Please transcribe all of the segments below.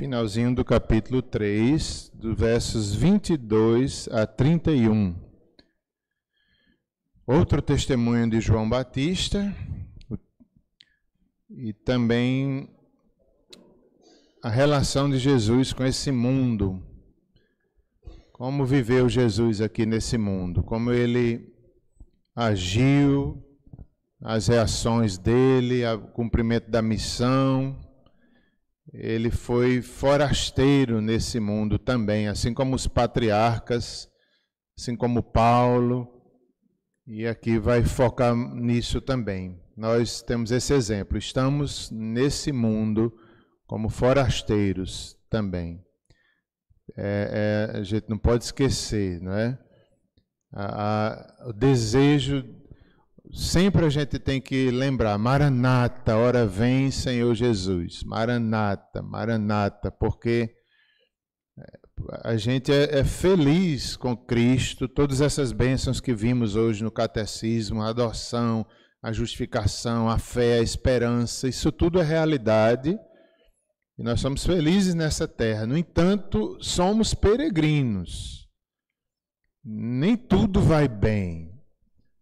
finalzinho do capítulo 3, dos versos 22 a 31. Outro testemunho de João Batista e também a relação de Jesus com esse mundo. Como viveu Jesus aqui nesse mundo, como ele agiu, as reações dele, o cumprimento da missão. Ele foi forasteiro nesse mundo também, assim como os patriarcas, assim como Paulo, e aqui vai focar nisso também. Nós temos esse exemplo, estamos nesse mundo como forasteiros também. A gente não pode esquecer, não é? O desejo, sempre a gente tem que lembrar, Maranata, ora vem Senhor Jesus, Maranata, Maranata, porque a gente é feliz com Cristo, todas essas bênçãos que vimos hoje no catecismo, a adoção, a justificação, a fé, a esperança, isso tudo é realidade e nós somos felizes nessa terra. No entanto, somos peregrinos, nem tudo vai bem.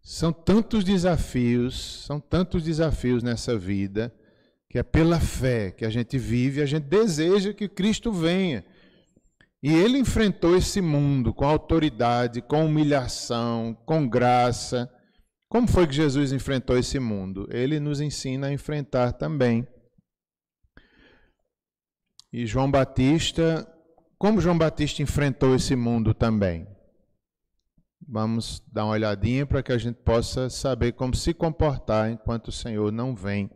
São tantos desafios nessa vida, que é pela fé que a gente vive, a gente deseja que Cristo venha. E ele enfrentou esse mundo com autoridade, com humilhação, com graça. Como foi que Jesus enfrentou esse mundo? Ele nos ensina a enfrentar também. E João Batista, como João Batista enfrentou esse mundo também? Vamos dar uma olhadinha para que a gente possa saber como se comportar enquanto o Senhor não vem.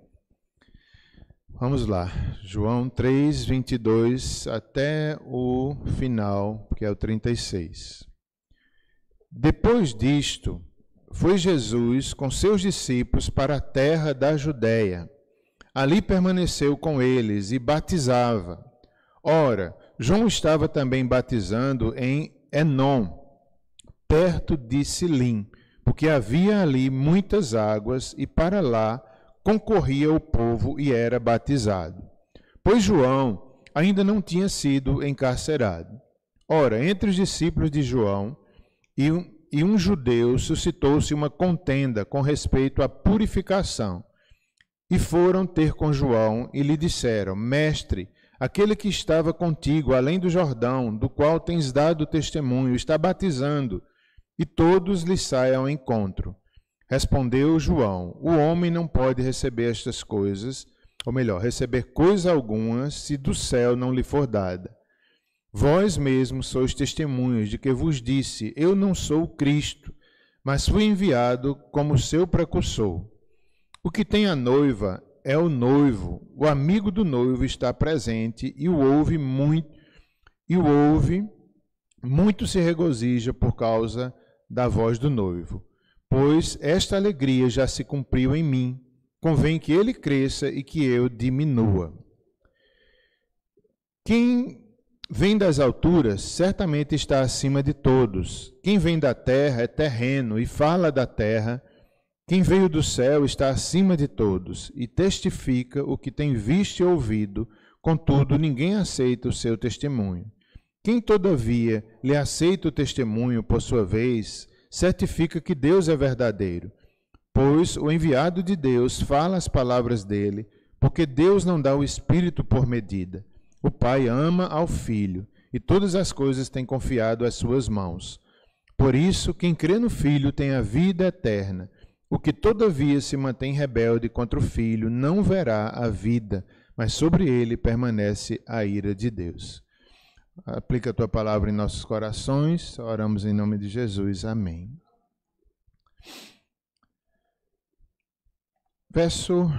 Vamos lá, João 3, 22 até o final, que é o 36. Depois disto, foi Jesus com seus discípulos para a terra da Judéia. Ali permaneceu com eles e batizava. Ora, João estava também batizando em Enom, perto de Silim, porque havia ali muitas águas, e para lá concorria o povo e era batizado. Pois João ainda não tinha sido encarcerado. Ora, entre os discípulos de João e um judeu suscitou-se uma contenda com respeito à purificação. E foram ter com João e lhe disseram: Mestre, aquele que estava contigo além do Jordão, do qual tens dado testemunho, está batizando, e todos lhe saem ao encontro. Respondeu João: o homem não pode receber estas coisas, ou melhor, receber coisa alguma, se do céu não lhe for dada. Vós mesmos sois testemunhas de que vos disse: eu não sou o Cristo, mas fui enviado como seu precursor. O que tem a noiva é o noivo, o amigo do noivo está presente e o ouve muito se regozija por causa da voz do noivo. Pois esta alegria já se cumpriu em mim, convém que ele cresça e que eu diminua. Quem vem das alturas certamente está acima de todos. Quem vem da terra é terreno e fala da terra. Quem veio do céu está acima de todos e testifica o que tem visto e ouvido, contudo ninguém aceita o seu testemunho. Quem, todavia, lhe aceita o testemunho por sua vez, certifica que Deus é verdadeiro, pois o enviado de Deus fala as palavras dele, porque Deus não dá o Espírito por medida. O Pai ama ao Filho, e todas as coisas tem confiado às suas mãos. Por isso, quem crê no Filho tem a vida eterna. O que todavia se mantém rebelde contra o Filho não verá a vida, mas sobre ele permanece a ira de Deus. Aplica a tua palavra em nossos corações, oramos em nome de Jesus, amém. Verso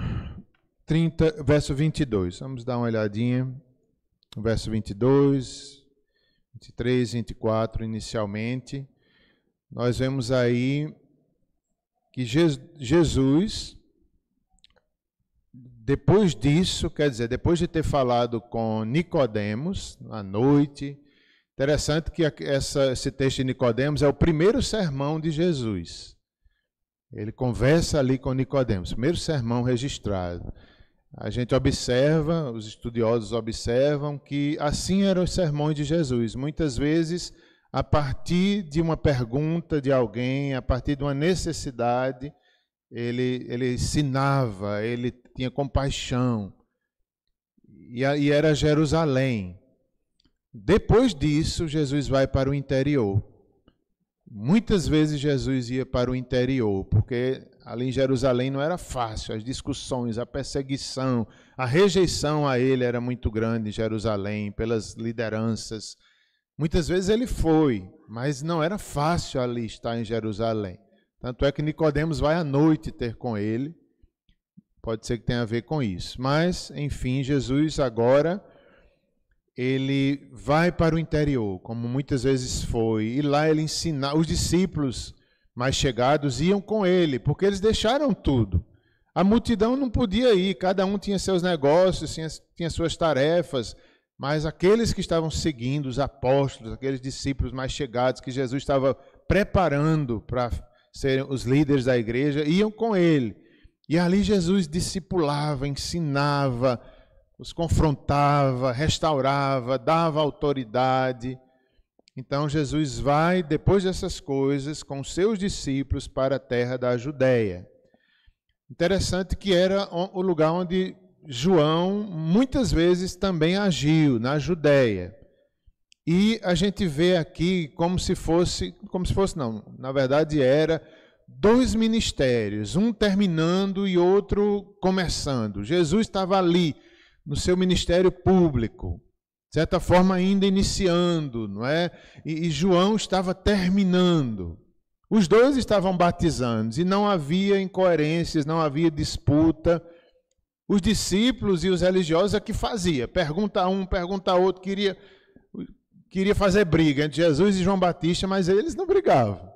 22, vamos dar uma olhadinha. Verso 22, 23, 24, inicialmente. Nós vemos aí que Jesus, depois disso, quer dizer, depois de ter falado com Nicodemos à noite, interessante que esse texto de Nicodemos é o primeiro sermão de Jesus. Ele conversa ali com Nicodemos, primeiro sermão registrado. A gente observa, os estudiosos observam que assim eram os sermões de Jesus. Muitas vezes, a partir de uma pergunta de alguém, a partir de uma necessidade, ele ensinava, ele tinha compaixão. E era Jerusalém. Depois disso, Jesus vai para o interior. Muitas vezes Jesus ia para o interior, porque ali em Jerusalém não era fácil, as discussões, a perseguição, a rejeição a ele era muito grande em Jerusalém, pelas lideranças. Muitas vezes ele foi, mas não era fácil ali estar em Jerusalém. Tanto é que Nicodemos vai à noite ter com ele, pode ser que tenha a ver com isso. Mas, enfim, Jesus agora, ele vai para o interior, como muitas vezes foi, e lá ele ensina. Os discípulos mais chegados iam com ele, porque eles deixaram tudo. A multidão não podia ir, cada um tinha seus negócios, tinha suas tarefas, mas aqueles que estavam seguindo, os apóstolos, aqueles discípulos mais chegados, que Jesus estava preparando para serem os líderes da igreja, iam com ele. E ali Jesus discipulava, ensinava, os confrontava, restaurava, dava autoridade. Então Jesus vai, depois dessas coisas, com seus discípulos para a terra da Judéia. Interessante que era o lugar onde João muitas vezes também agiu, na Judéia. E a gente vê aqui como se fosse não, na verdade era dois ministérios, um terminando e outro começando. Jesus estava ali no seu ministério público, de certa forma ainda iniciando, não é? E João estava terminando. Os dois estavam batizando e não havia incoerências, não havia disputa. Os discípulos e os religiosos é que fazia, pergunta a um, pergunta a outro, queria fazer briga entre Jesus e João Batista, mas eles não brigavam.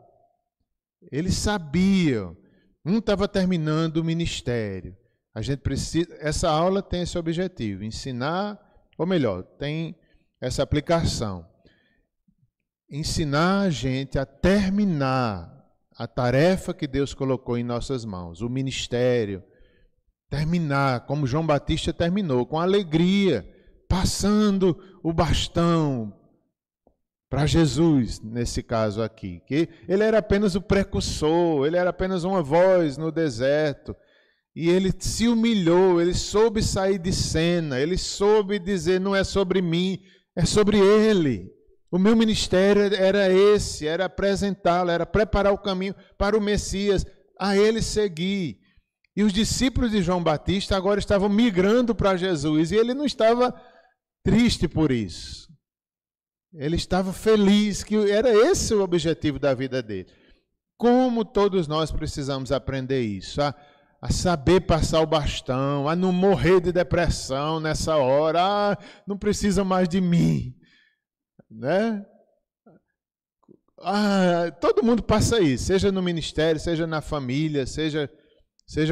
Eles sabiam, um estava terminando o ministério. A gente precisa, essa aula tem esse objetivo, ensinar, ou melhor, tem essa aplicação. Ensinar a gente a terminar a tarefa que Deus colocou em nossas mãos, o ministério. Terminar, como João Batista terminou, com alegria, passando o bastão para Jesus, nesse caso aqui. Que ele era apenas o precursor, ele era apenas uma voz no deserto. E ele se humilhou, ele soube sair de cena, ele soube dizer, não é sobre mim, é sobre ele. O meu ministério era esse, era apresentá-lo, era preparar o caminho para o Messias, a ele seguir. E os discípulos de João Batista agora estavam migrando para Jesus, e ele não estava triste por isso. Ele estava feliz, que era esse o objetivo da vida dele. Como todos nós precisamos aprender isso, a saber passar o bastão, a não morrer de depressão nessa hora, não precisa mais de mim, né? Todo mundo passa isso, seja no ministério, seja na família, seja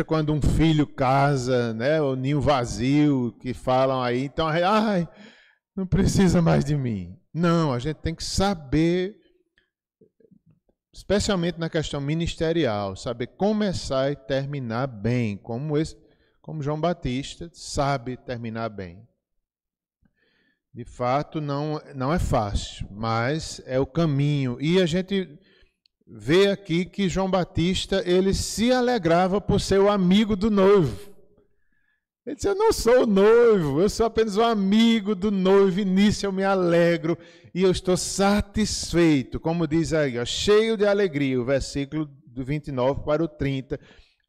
quando um filho casa, né? O ninho vazio, que falam aí, então, não precisa mais de mim. Não, a gente tem que saber, especialmente na questão ministerial, saber começar e terminar bem, como João Batista sabe terminar bem. De fato, não é fácil, mas é o caminho. E a gente vê aqui que João Batista, ele se alegrava por ser o amigo do noivo. Ele disse, eu não sou o noivo, eu sou apenas o amigo do noivo, e nisso eu me alegro e eu estou satisfeito, como diz aí, cheio de alegria, o versículo do 29 para o 30.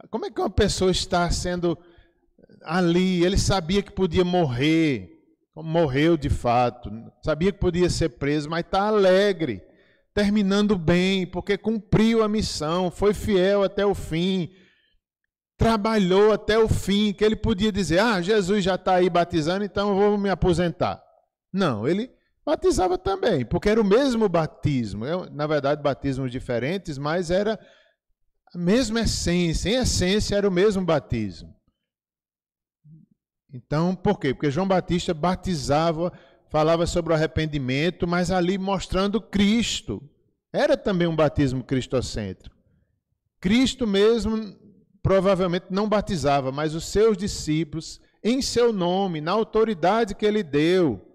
Como é que uma pessoa está sendo ali, ele sabia que podia morrer, morreu de fato, sabia que podia ser preso, mas está alegre, terminando bem, porque cumpriu a missão, foi fiel até o fim, trabalhou até o fim, que ele podia dizer, Jesus já está aí batizando, então eu vou me aposentar. Não, ele batizava também, porque era o mesmo batismo, na verdade batismos diferentes, mas era a mesma essência, em essência era o mesmo batismo. Então, por quê? Porque João Batista batizava, falava sobre o arrependimento, mas ali mostrando Cristo. Era também um batismo cristocêntrico. Cristo mesmo provavelmente não batizava, mas os seus discípulos em seu nome, na autoridade que ele deu.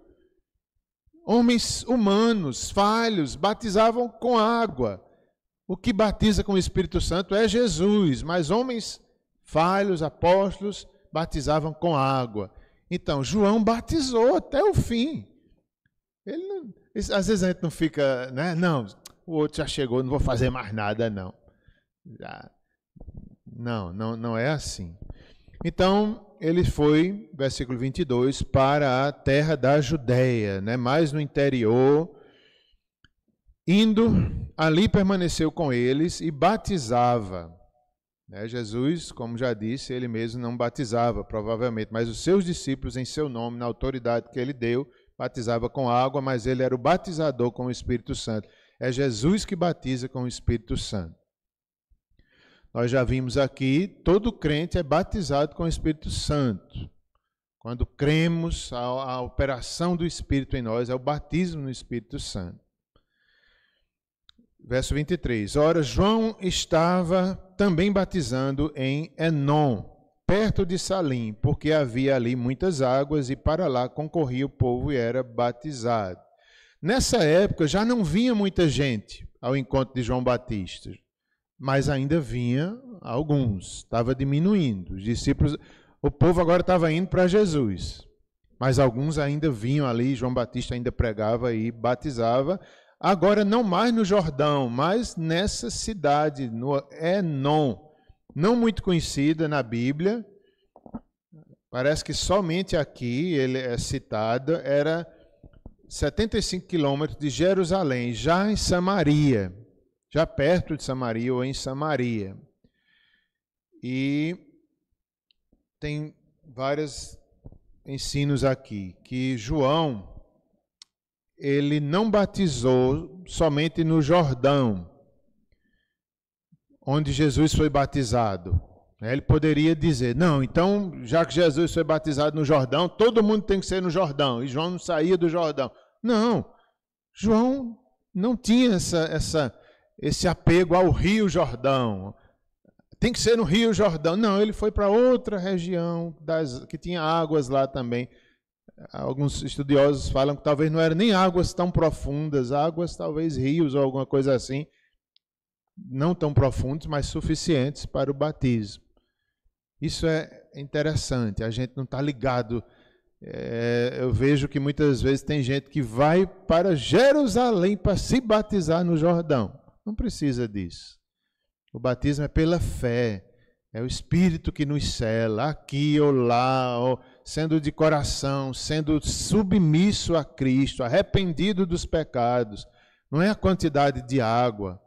Homens humanos, falhos, batizavam com água. O que batiza com o Espírito Santo é Jesus, mas homens falhos, apóstolos, batizavam com água. Então, João batizou até o fim. Às vezes a gente não fica, né? Não, o outro já chegou, não vou fazer mais nada, não. Não é assim. Então, ele foi, versículo 22, para a terra da Judéia, né? Mais no interior. Indo, ali permaneceu com eles e batizava. Jesus, como já disse, ele mesmo não batizava, provavelmente, mas os seus discípulos, em seu nome, na autoridade que ele deu, batizava com água, mas ele era o batizador com o Espírito Santo. É Jesus que batiza com o Espírito Santo. Nós já vimos aqui, todo crente é batizado com o Espírito Santo. Quando cremos, a operação do Espírito em nós é o batismo no Espírito Santo. Verso 23. Ora, João estava também batizando em Enom, perto de Salim, porque havia ali muitas águas e para lá concorria o povo e era batizado. Nessa época já não vinha muita gente ao encontro de João Batista, mas ainda vinha alguns, estava diminuindo. Os discípulos, o povo agora estava indo para Jesus, mas alguns ainda vinham ali, João Batista ainda pregava e batizava. Agora não mais no Jordão, mas nessa cidade, no Enom, não muito conhecida na Bíblia. Parece que somente aqui ele é citado, era 75 quilômetros de Jerusalém, já em Samaria, já perto de Samaria ou em Samaria. E tem vários ensinos aqui, que João, ele não batizou somente no Jordão, onde Jesus foi batizado. Ele poderia dizer, não, então, já que Jesus foi batizado no Jordão, todo mundo tem que ser no Jordão, e João não saía do Jordão. Não, João não tinha esse apego ao Rio Jordão. Tem que ser no Rio Jordão. Não, ele foi para outra região que tinha águas lá também. Alguns estudiosos falam que talvez não eram nem águas tão profundas, águas talvez rios ou alguma coisa assim, não tão profundos, mas suficientes para o batismo. Isso é interessante, a gente não está ligado. Eu vejo que muitas vezes tem gente que vai para Jerusalém para se batizar no Jordão. Não precisa disso. O batismo é pela fé, é o Espírito que nos sela, aqui ou lá, ou sendo de coração, sendo submisso a Cristo, arrependido dos pecados. Não é a quantidade de água,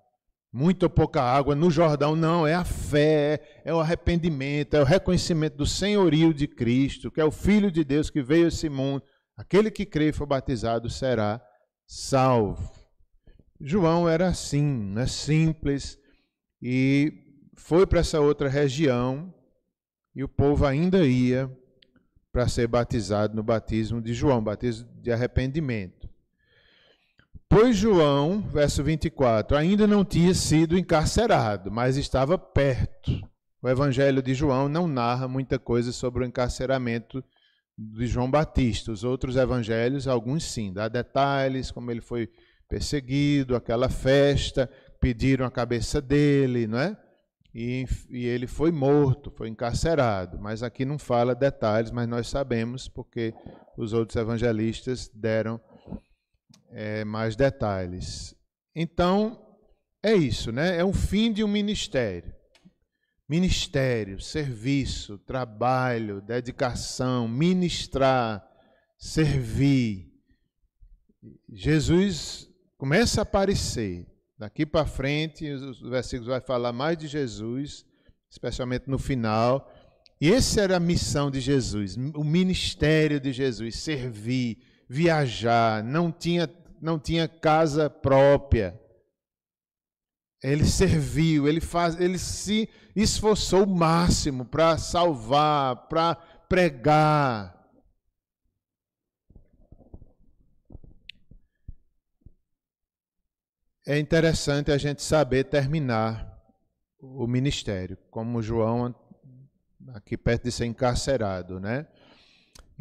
muita ou pouca água no Jordão, não, é a fé, é o arrependimento, é o reconhecimento do senhorio de Cristo, que é o Filho de Deus que veio a esse mundo. Aquele que crê e for batizado será salvo. João era assim, né, simples, e foi para essa outra região, e o povo ainda ia para ser batizado no batismo de João, batismo de arrependimento. Pois João, verso 24, ainda não tinha sido encarcerado, mas estava perto. O Evangelho de João não narra muita coisa sobre o encarceramento de João Batista. Os outros evangelhos, alguns sim, dá detalhes, como ele foi perseguido, aquela festa, pediram a cabeça dele, não é? E ele foi morto, foi encarcerado, mas aqui não fala detalhes, mas nós sabemos porque os outros evangelistas deram mais detalhes. Então, é isso, né? É o fim de um ministério. Ministério, serviço, trabalho, dedicação, ministrar, servir. Jesus começa a aparecer. Daqui para frente, os versículos vai falar mais de Jesus, especialmente no final. E essa era a missão de Jesus, o ministério de Jesus, servir, viajar, não tinha casa própria. Ele serviu, ele se esforçou o máximo para salvar, para pregar. É interessante a gente saber terminar o ministério, como João, aqui perto de ser encarcerado, né?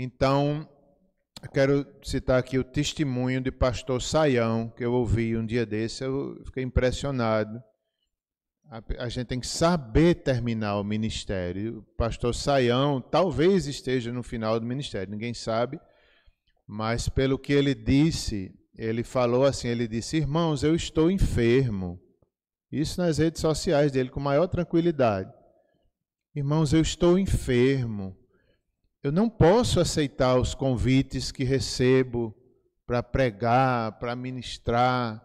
Então, eu quero citar aqui o testemunho de pastor Saião, que eu ouvi um dia desse, eu fiquei impressionado. A gente tem que saber terminar o ministério. O pastor Saião talvez esteja no final do ministério, ninguém sabe, mas pelo que ele disse, ele falou assim, ele disse, irmãos, eu estou enfermo. Isso nas redes sociais dele, com maior tranquilidade. Irmãos, eu estou enfermo. Eu não posso aceitar os convites que recebo para pregar, para ministrar.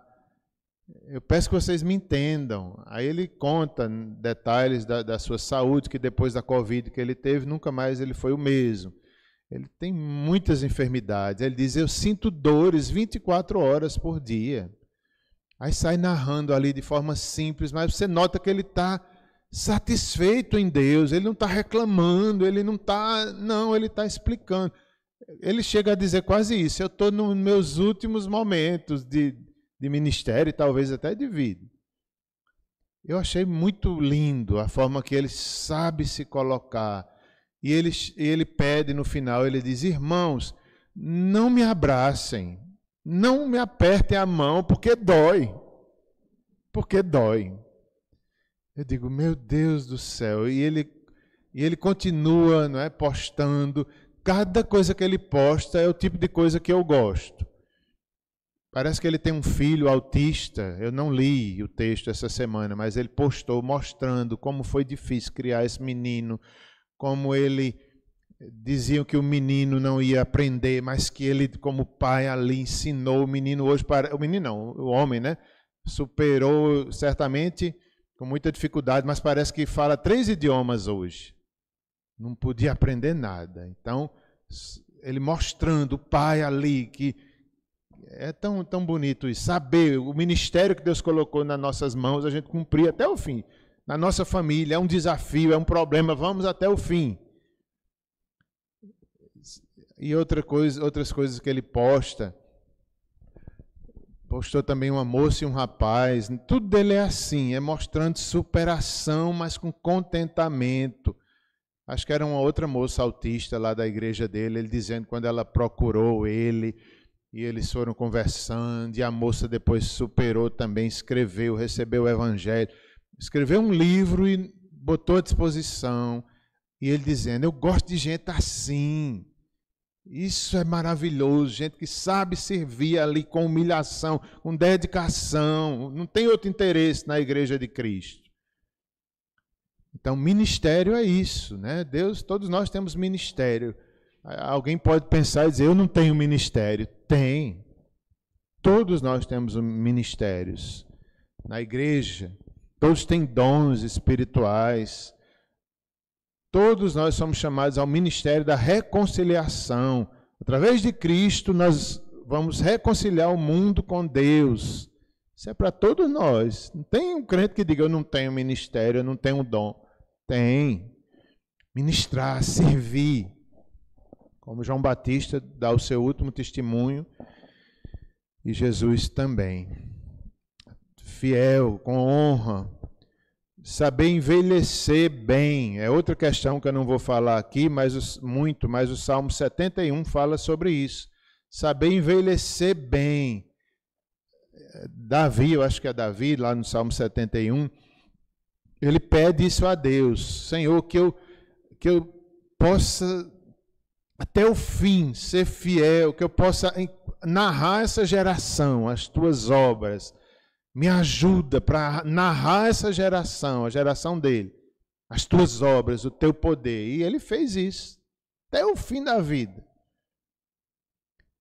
Eu peço que vocês me entendam. Aí ele conta detalhes da sua saúde, que depois da Covid que ele teve, nunca mais ele foi o mesmo. Ele tem muitas enfermidades. Ele diz, eu sinto dores 24 horas por dia. Aí sai narrando ali de forma simples, mas você nota que ele está satisfeito em Deus, ele não está reclamando, ele não está... Não, ele está explicando. Ele chega a dizer quase isso, eu estou nos meus últimos momentos de ministério e talvez até de vida. Eu achei muito lindo a forma que ele sabe se colocar. E ele pede no final, ele diz, irmãos, não me abracem, não me apertem a mão, porque dói. Porque dói. Eu digo, meu Deus do céu. E ele continua, não é, postando. Cada coisa que ele posta é o tipo de coisa que eu gosto. Parece que ele tem um filho autista. Eu não li o texto essa semana, mas ele postou mostrando como foi difícil criar esse menino, como ele diziam que o menino não ia aprender, mas que ele, como pai ali, ensinou o menino hoje para... O menino não, o homem, né? Superou certamente com muita dificuldade, mas parece que fala 3 idiomas hoje. Não podia aprender nada. Então, ele mostrando o pai ali, que é tão bonito isso. Saber o ministério que Deus colocou nas nossas mãos, a gente cumprir até o fim. Na nossa família, é um desafio, é um problema, vamos até o fim. E outras coisas que ele posta. Postou também uma moça e um rapaz. Tudo dele é assim, é mostrando superação, mas com contentamento. Acho que era uma outra moça autista lá da igreja dele, ele dizendo quando ela procurou ele, e eles foram conversando, e a moça depois superou também, escreveu, recebeu o evangelho, escreveu um livro e botou à disposição. E ele dizendo, eu gosto de gente assim. Isso é maravilhoso, gente que sabe servir ali com humilhação, com dedicação, não tem outro interesse na igreja de Cristo. Então, ministério é isso, né? Deus, todos nós temos ministério. Alguém pode pensar e dizer, eu não tenho ministério. Tem. Todos nós temos ministérios. Na igreja, todos têm dons espirituais. Todos nós somos chamados ao ministério da reconciliação. Através de Cristo, nós vamos reconciliar o mundo com Deus. Isso é para todos nós. Não tem um crente que diga, eu não tenho ministério, eu não tenho dom. Tem. Ministrar, servir. Como João Batista dá o seu último testemunho, e Jesus também. Fiel, com honra. Saber envelhecer bem, é outra questão que eu não vou falar aqui, mas o Salmo 71 fala sobre isso. Saber envelhecer bem. Davi, eu acho que é Davi, lá no Salmo 71, ele pede isso a Deus. Senhor, que eu possa até o fim ser fiel, que eu possa narrar essa geração, as tuas obras. Me ajuda para narrar essa geração, a geração dele, as tuas obras, o teu poder. E ele fez isso, até o fim da vida.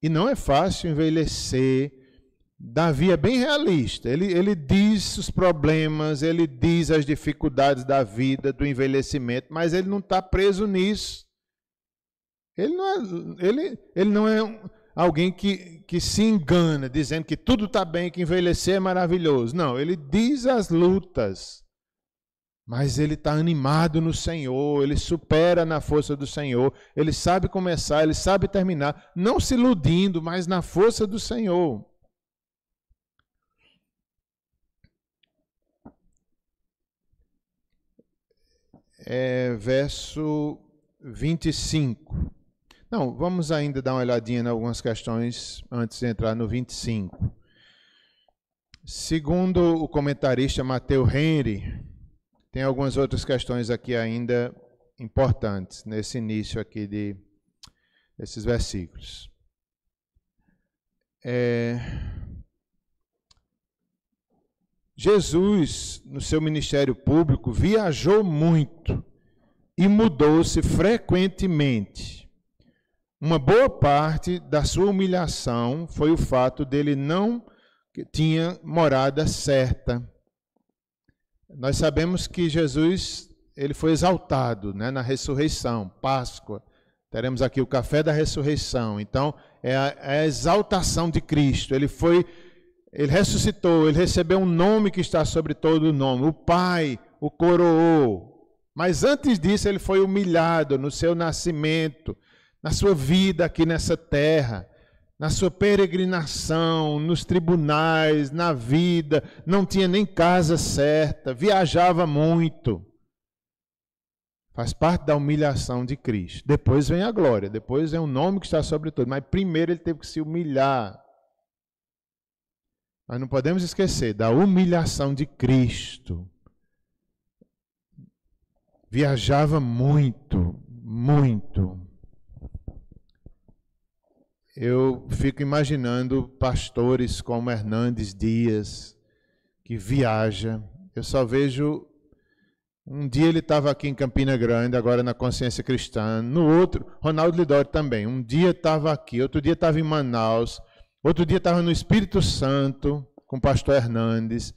E não é fácil envelhecer. Davi é bem realista, ele diz os problemas, ele diz as dificuldades da vida, do envelhecimento, mas ele não está preso nisso. Ele não é alguém que se engana, dizendo que tudo está bem, que envelhecer é maravilhoso. Não, ele diz as lutas, mas ele está animado no Senhor, ele supera na força do Senhor, ele sabe começar, ele sabe terminar, não se iludindo, mas na força do Senhor. Verso 25. Não, vamos ainda dar uma olhadinha em algumas questões antes de entrar no 25. Segundo o comentarista Matteo Henry, tem algumas outras questões aqui ainda importantes nesse início aqui desses versículos. Jesus, no seu ministério público, viajou muito e mudou-se frequentemente. Uma boa parte da sua humilhação foi o fato dele não tinha morada certa. Nós sabemos que Jesus ele foi exaltado, né, na ressurreição, Páscoa. Teremos aqui o café da ressurreição. Então, é a exaltação de Cristo. Ele ressuscitou, ele recebeu um nome que está sobre todo o nome. O Pai o coroou. Mas antes disso, ele foi humilhado no seu nascimento, na sua vida aqui nessa terra, na sua peregrinação, nos tribunais, na vida. Não tinha nem casa certa, viajava muito. Faz parte da humilhação de Cristo. Depois vem a glória, depois vem o nome que está sobre tudo. Mas primeiro ele teve que se humilhar. Nós não podemos esquecer da humilhação de Cristo. Viajava muito, muito. Eu fico imaginando pastores como Hernandes Dias, que viaja. Eu só vejo... Um dia ele estava aqui em Campina Grande, agora na Consciência Cristã. No outro, Ronaldo Lidório também. Um dia estava aqui, outro dia estava em Manaus, outro dia estava no Espírito Santo, com o pastor Hernandes.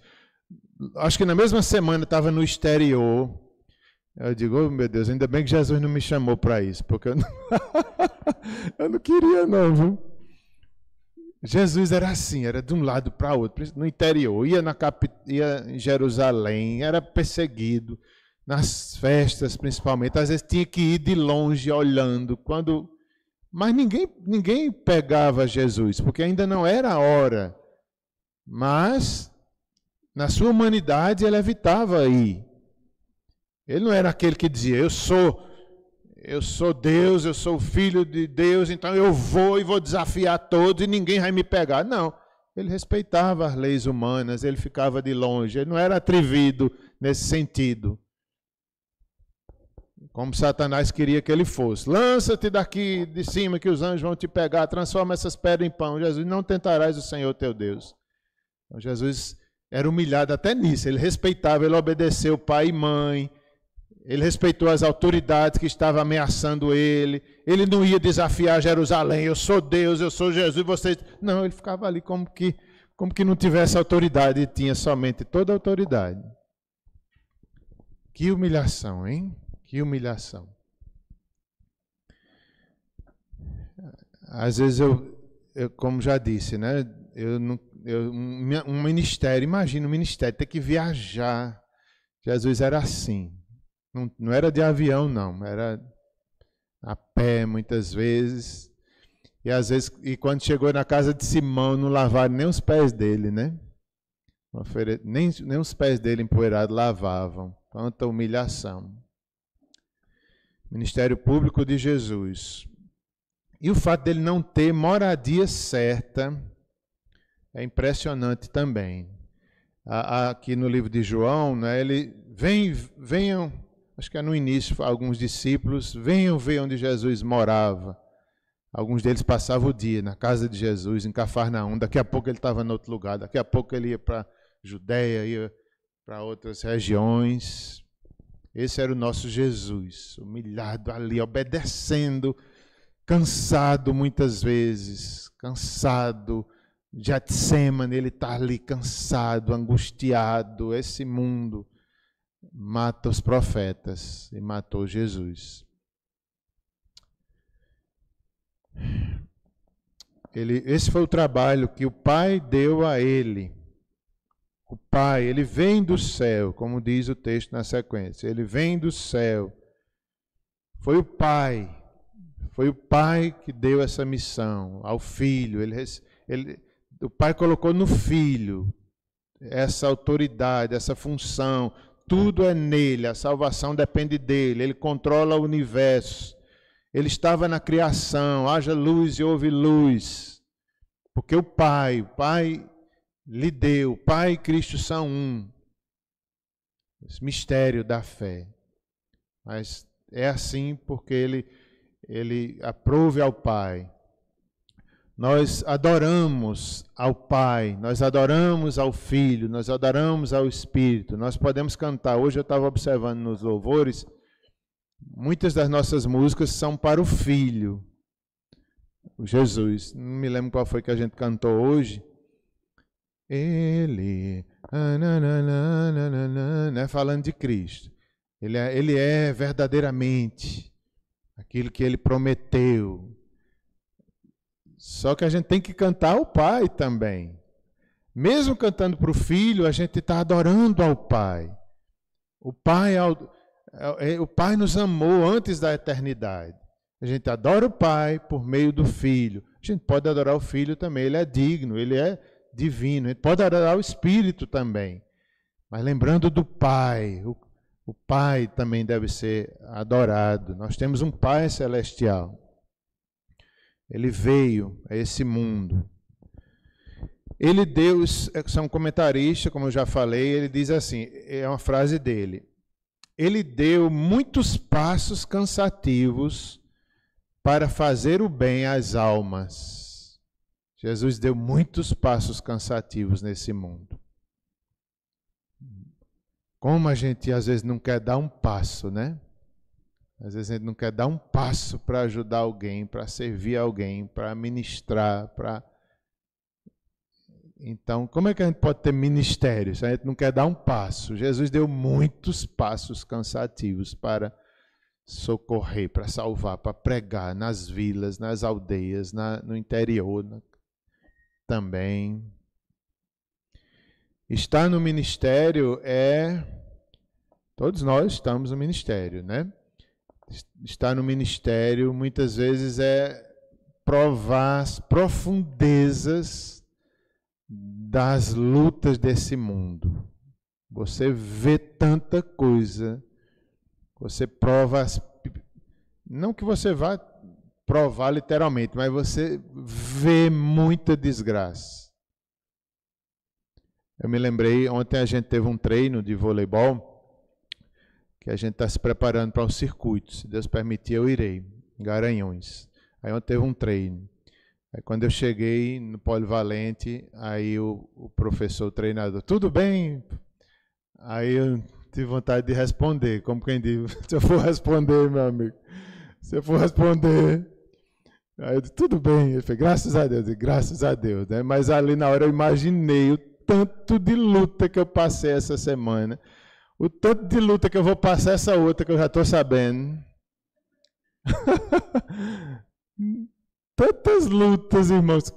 Acho que na mesma semana estava no exterior. Eu digo, oh, meu Deus, ainda bem que Jesus não me chamou para isso, porque eu não, eu não queria não, viu? Jesus era assim, era de um lado para o outro, no interior, ia em Jerusalém, era perseguido, nas festas principalmente, às vezes tinha que ir de longe olhando, mas ninguém pegava Jesus, porque ainda não era a hora, mas na sua humanidade ele evitava ir. Ele não era aquele que dizia, eu sou Deus, eu sou o filho de Deus, então eu vou desafiar todos e ninguém vai me pegar. Não, ele respeitava as leis humanas, ele ficava de longe, ele não era atrevido nesse sentido. Como Satanás queria que ele fosse. Lança-te daqui de cima que os anjos vão te pegar, transforma essas pedras em pão. Jesus, não tentarás o Senhor teu Deus. Então, Jesus era humilhado até nisso, ele respeitava, ele obedeceu pai e mãe, ele respeitou as autoridades que estavam ameaçando ele. Ele não ia desafiar Jerusalém. Eu sou Deus, eu sou Jesus, vocês... Não, ele ficava ali como que não tivesse autoridade e tinha somente toda a autoridade. Que humilhação, hein? Que humilhação. Às vezes eu como já disse, né? Um ministério, imagina um ministério, ter que viajar. Jesus era assim. Não era de avião, não, era a pé muitas vezes. E às vezes, quando chegou na casa de Simão, não lavaram nem os pés dele, né? Nem os pés dele empoeirados lavavam. Quanta humilhação. Ministério público de Jesus. E o fato dele não ter moradia certa é impressionante também. Aqui no livro de João, né, ele venham, acho que é no início, alguns discípulos, venham ver onde Jesus morava. Alguns deles passavam o dia na casa de Jesus, em Cafarnaum. Daqui a pouco ele estava em outro lugar, daqui a pouco ele ia para Judeia, ia para outras regiões. Esse era o nosso Jesus, humilhado ali, obedecendo, cansado muitas vezes, cansado. Getsemane, ele está ali cansado, angustiado. Esse mundo mata os profetas e matou Jesus. Esse foi o trabalho que o Pai deu a ele. O Pai, ele vem do céu, como diz o texto na sequência. Ele vem do céu. Foi o Pai que deu essa missão ao Filho. O Pai colocou no Filho essa autoridade, essa função. Tudo é nele, a salvação depende dele. Ele controla o universo. Ele estava na criação, haja luz e houve luz. Porque o Pai lhe deu, o Pai e Cristo são um. Esse mistério da fé. Mas é assim porque ele aprove ao Pai. Nós adoramos ao Pai, nós adoramos ao Filho, nós adoramos ao Espírito. Nós podemos cantar. Hoje eu estava observando nos louvores, muitas das nossas músicas são para o Filho, o Jesus. Não me lembro qual foi que a gente cantou hoje. Ele, né, falando de Cristo. Ele é verdadeiramente aquilo que ele prometeu. Só que a gente tem que cantar ao Pai também. Mesmo cantando para o Filho, a gente está adorando ao Pai. O Pai nos amou antes da eternidade. A gente adora o Pai por meio do Filho. A gente pode adorar o Filho também, ele é digno, ele é divino. A gente pode adorar o Espírito também. Mas lembrando do Pai, o Pai também deve ser adorado. Nós temos um Pai celestial. Ele veio a esse mundo. Ele deu, são comentaristas, como eu já falei, ele diz assim, é uma frase dele. Ele deu muitos passos cansativos para fazer o bem às almas. Jesus deu muitos passos cansativos nesse mundo. Como a gente às vezes não quer dar um passo, né? Às vezes a gente não quer dar um passo para ajudar alguém, para servir alguém, para ministrar, para... Então, como é que a gente pode ter ministério se a gente não quer dar um passo? Jesus deu muitos passos cansativos para socorrer, para salvar, para pregar nas vilas, nas aldeias, no interior também. Estar no ministério todos nós estamos no ministério, né? Estar no ministério muitas vezes é provar as profundezas das lutas desse mundo. Você vê tanta coisa, você prova, não que você vá provar literalmente, mas você vê muita desgraça. Eu me lembrei, ontem a gente teve um treino de voleibol, que a gente está se preparando para o circuito. Se Deus permitir, eu irei, em Garanhuns. Aí ontem teve um treino. Aí quando eu cheguei no Polivalente, aí o professor, o treinador, tudo bem? Aí eu tive vontade de responder, como quem diz, se eu for responder, meu amigo, se eu for responder... Aí eu disse, tudo bem. Ele falou, graças a Deus, eu disse, graças a Deus. Né? Mas ali na hora eu imaginei o tanto de luta que eu passei essa semana, o tanto de luta que eu vou passar essa outra que eu já estou sabendo. Tantas lutas, irmãos.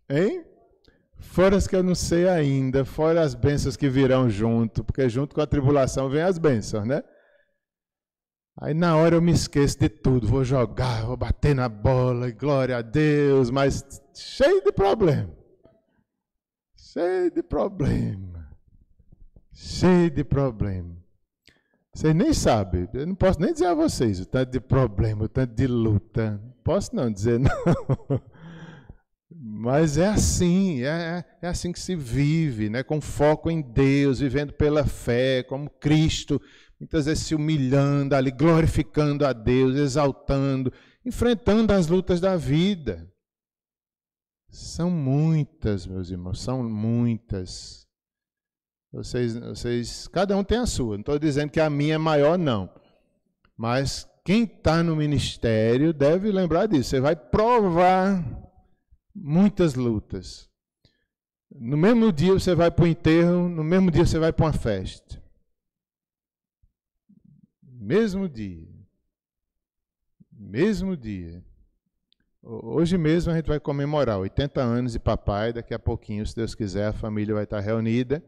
Hein? Fora as que eu não sei ainda, fora as bênçãos que virão junto, porque junto com a tribulação vem as bênçãos, né? Aí na hora eu me esqueço de tudo, vou jogar, vou bater na bola, glória a Deus, mas cheio de problema. Cheio de problema. Cheio de problema. Vocês nem sabem, eu não posso nem dizer a vocês o tanto de problema, o tanto de luta. Não posso não dizer não. Mas é assim, é assim que se vive, né? Com foco em Deus, vivendo pela fé, como Cristo, muitas vezes se humilhando ali, glorificando a Deus, exaltando, enfrentando as lutas da vida. São muitas, meus irmãos, são muitas. Vocês, cada um tem a sua. Não estou dizendo que a minha é maior, não. Mas quem está no ministério deve lembrar disso. Você vai provar muitas lutas. No mesmo dia você vai para o enterro, no mesmo dia você vai para uma festa. Mesmo dia. Mesmo dia. Hoje mesmo a gente vai comemorar 80 anos de papai, daqui a pouquinho, se Deus quiser, a família vai estar reunida.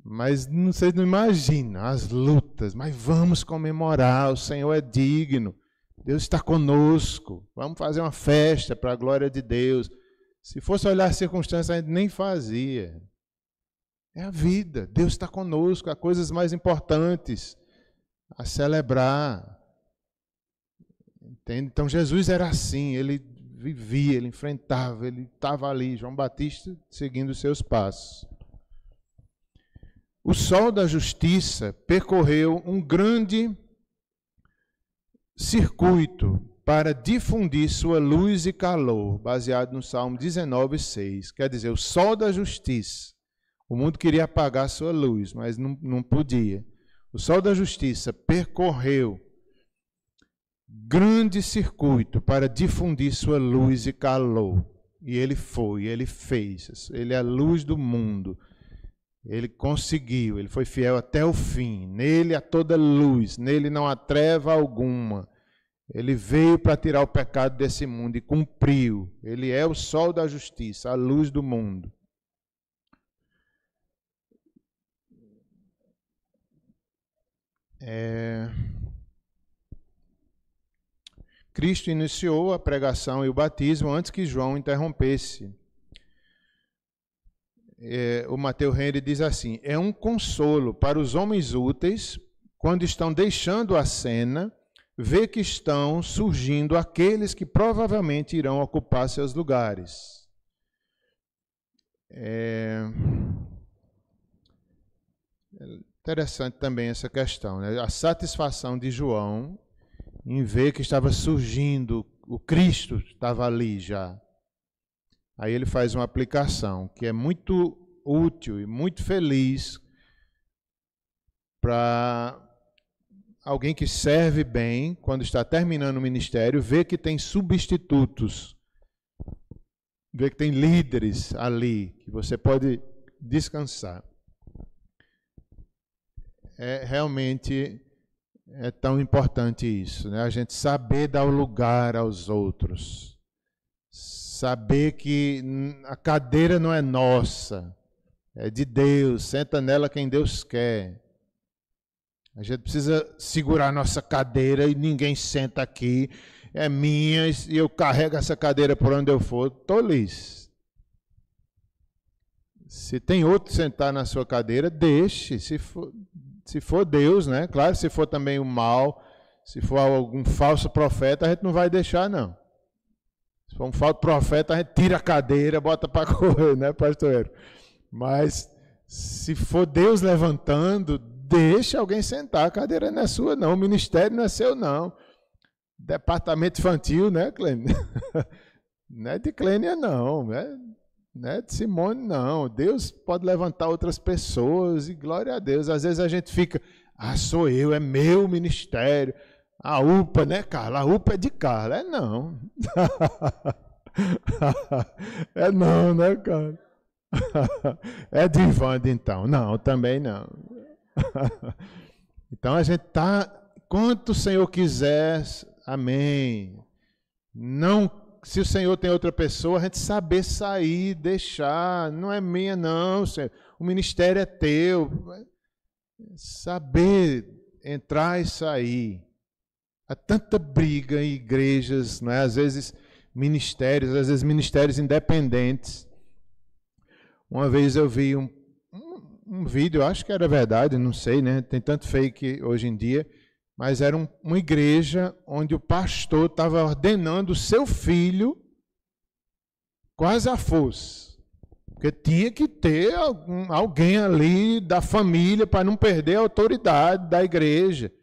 Mas vocês não imaginam as lutas, mas vamos comemorar, o Senhor é digno, Deus está conosco, vamos fazer uma festa para a glória de Deus. Se fosse olhar as circunstâncias, a gente nem fazia. É a vida, Deus está conosco, há coisas mais importantes a celebrar. Entende? Então Jesus era assim, ele vivia, ele enfrentava, ele estava ali, João Batista seguindo os seus passos. O sol da justiça percorreu um grande circuito para difundir sua luz e calor, baseado no Salmo 19:6. Quer dizer, o sol da justiça. O mundo queria apagar sua luz, mas não podia. O sol da justiça percorreu grande circuito para difundir sua luz e calor. E ele foi, ele fez. Ele é a luz do mundo. Ele conseguiu, ele foi fiel até o fim. Nele há toda luz, nele não há treva alguma. Ele veio para tirar o pecado desse mundo e cumpriu. Ele é o sol da justiça, a luz do mundo. Cristo iniciou a pregação e o batismo antes que João interrompesse. O Matteo Henry diz assim: é um consolo para os homens úteis, quando estão deixando a cena, ver que estão surgindo aqueles que provavelmente irão ocupar seus lugares. Interessante também essa questão, né? A satisfação de João em ver que estava surgindo, o Cristo estava ali já. Aí ele faz uma aplicação que é muito útil e muito feliz para alguém que serve bem, quando está terminando o ministério, ver que tem substitutos, ver que tem líderes ali, que você pode descansar. Realmente é tão importante isso, né? A gente saber dar o lugar aos outros. Saber que a cadeira não é nossa, é de Deus, senta nela quem Deus quer. A gente precisa segurar a nossa cadeira e ninguém senta aqui, é minha e eu carrego essa cadeira por onde eu for, tolice. Se tem outro sentar na sua cadeira, deixe, se for Deus, né? Claro, se for também o mal, se for algum falso profeta, a gente não vai deixar, não. Se for um falso profeta, a gente tira a cadeira, bota para correr, né, pastoreiro? Mas se for Deus levantando, deixa alguém sentar, a cadeira não é sua, não. O ministério não é seu, não. Departamento infantil, né, Clênia? Não é de Clênia, não. Não é de Simone, não. Deus pode levantar outras pessoas e glória a Deus. Às vezes a gente fica, sou eu, é meu ministério. A UPA, né, Carla? A UPA é de Carla. É não. É não, né, Carla? É de Ivande, então. Não, também não. Então a gente está, quanto o Senhor quiser, amém. Não, se o Senhor tem outra pessoa, a gente saber sair, deixar, não é minha não, Senhor. O ministério é teu. Saber entrar e sair. Há tanta briga em igrejas, não é? Às vezes ministérios independentes. Uma vez eu vi um vídeo, acho que era verdade, não sei, né? Tem tanto fake hoje em dia, mas era uma igreja onde o pastor estava ordenando o seu filho quase à força. Porque tinha que ter alguém ali da família para não perder a autoridade da igreja.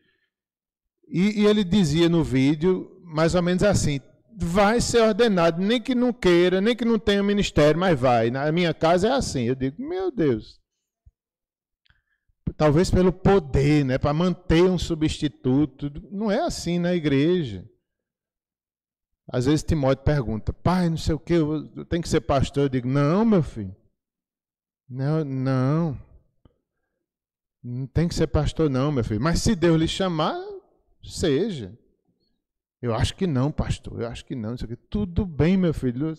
E ele dizia no vídeo, mais ou menos assim, vai ser ordenado, nem que não queira, nem que não tenha ministério, mas vai. Na minha casa é assim. Eu digo, meu Deus. Talvez pelo poder, né, para manter um substituto. Não é assim na igreja. Às vezes Timóteo pergunta, pai, não sei o que, eu tenho que ser pastor. Eu digo, não, meu filho. Não tem que ser pastor não, meu filho. Mas se Deus lhe chamar, seja. Eu acho que não, pastor. Eu acho que não. Tudo bem, meu filho.